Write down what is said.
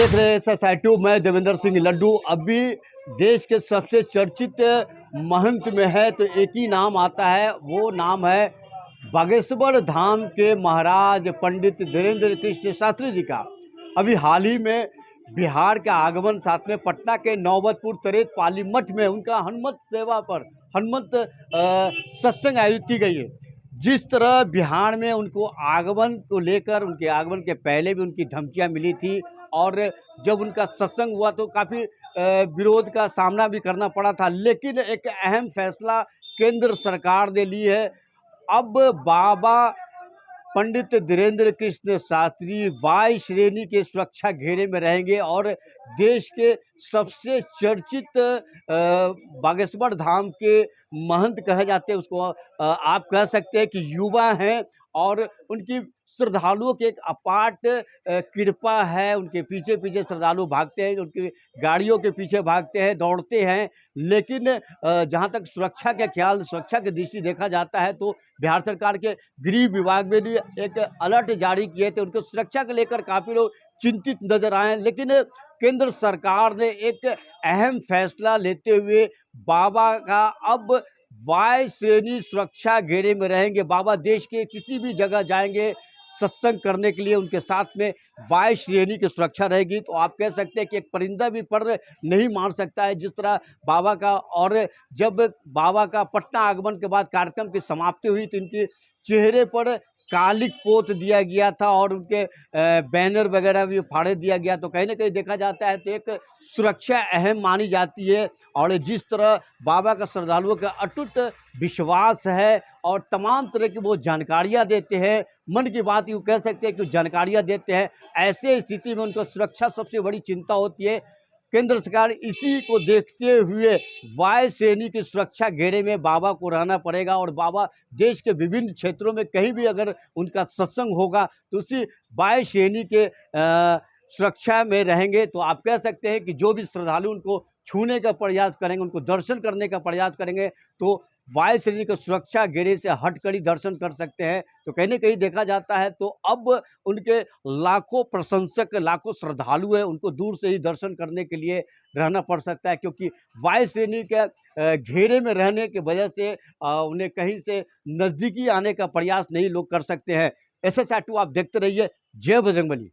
देख रहे हैं SSI2। मैं देवेंद्र सिंह लड्डू। अभी देश के सबसे चर्चित महंत में है तो एक ही नाम आता है, वो नाम है बागेश्वर धाम के महाराज पंडित धीरेन्द्र कृष्ण शास्त्री जी का। अभी हाल ही में बिहार का आगमन, साथ में पटना के नौबतपुर तरेत पाली मठ में उनका हनुमत सेवा पर हनुमत सत्संग आयोजित की गई है। जिस तरह बिहार में उनको आगमन को लेकर, उनके आगमन के पहले भी उनकी धमकियां मिली थी और जब उनका सत्संग हुआ तो काफ़ी विरोध का सामना भी करना पड़ा था, लेकिन एक अहम फैसला केंद्र सरकार ने ली है। अब बाबा पंडित धीरेन्द्र कृष्ण शास्त्री वायु श्रेणी के सुरक्षा घेरे में रहेंगे और देश के सबसे चर्चित बागेश्वर धाम के महंत कहे जाते हैं, उसको आप कह सकते हैं कि युवा हैं और उनकी श्रद्धालुओं की एक अपाट कृपा है। उनके पीछे पीछे श्रद्धालु भागते हैं, उनकी गाड़ियों के पीछे भागते हैं, दौड़ते हैं। लेकिन जहां तक सुरक्षा के ख्याल, सुरक्षा की दृष्टि देखा जाता है तो बिहार सरकार के गृह विभाग में भी एक अलर्ट जारी किए थे। उनको सुरक्षा को लेकर काफ़ी लोग चिंतित नजर आए, लेकिन केंद्र सरकार ने एक अहम फैसला लेते हुए बाबा का अब वायु श्रेणी सुरक्षा घेरे में रहेंगे। बाबा देश के किसी भी जगह जाएंगे सत्संग करने के लिए, उनके साथ में वायु श्रेणी की सुरक्षा रहेगी। तो आप कह सकते हैं कि एक परिंदा भी पर नहीं मार सकता है जिस तरह बाबा का। और जब बाबा का पटना आगमन के बाद कार्यक्रम की समाप्ति हुई तो इनके चेहरे पर कालिक पोत दिया गया था और उनके बैनर वगैरह भी फाड़े दिया गया। तो कहीं ना कहीं देखा जाता है तो एक सुरक्षा अहम मानी जाती है। और जिस तरह बाबा का श्रद्धालुओं का अटूट विश्वास है और तमाम तरह की वो जानकारियां देते हैं, मन की बात यूँ कह सकते हैं कि जानकारियां देते हैं, ऐसे स्थिति में उनको सुरक्षा सबसे बड़ी चिंता होती है। केंद्र सरकार इसी को देखते हुए वायु श्रेणी की सुरक्षा घेरे में बाबा को रहना पड़ेगा और बाबा देश के विभिन्न क्षेत्रों में कहीं भी अगर उनका सत्संग होगा तो उसी वायु श्रेणी के सुरक्षा में रहेंगे। तो आप कह सकते हैं कि जो भी श्रद्धालु उनको छूने का प्रयास करेंगे, उनको दर्शन करने का प्रयास करेंगे तो वायु श्रेणी के सुरक्षा घेरे से हटकर ही दर्शन कर सकते हैं। तो कहीं ना कहीं देखा जाता है तो अब उनके लाखों प्रशंसक, लाखों श्रद्धालु हैं, उनको दूर से ही दर्शन करने के लिए रहना पड़ सकता है, क्योंकि वायु श्रेणी के घेरे में रहने की वजह से उन्हें कहीं से नज़दीकी आने का प्रयास नहीं लोग कर सकते हैं। SSI2 आप देखते रहिए। जय बजरंगबली।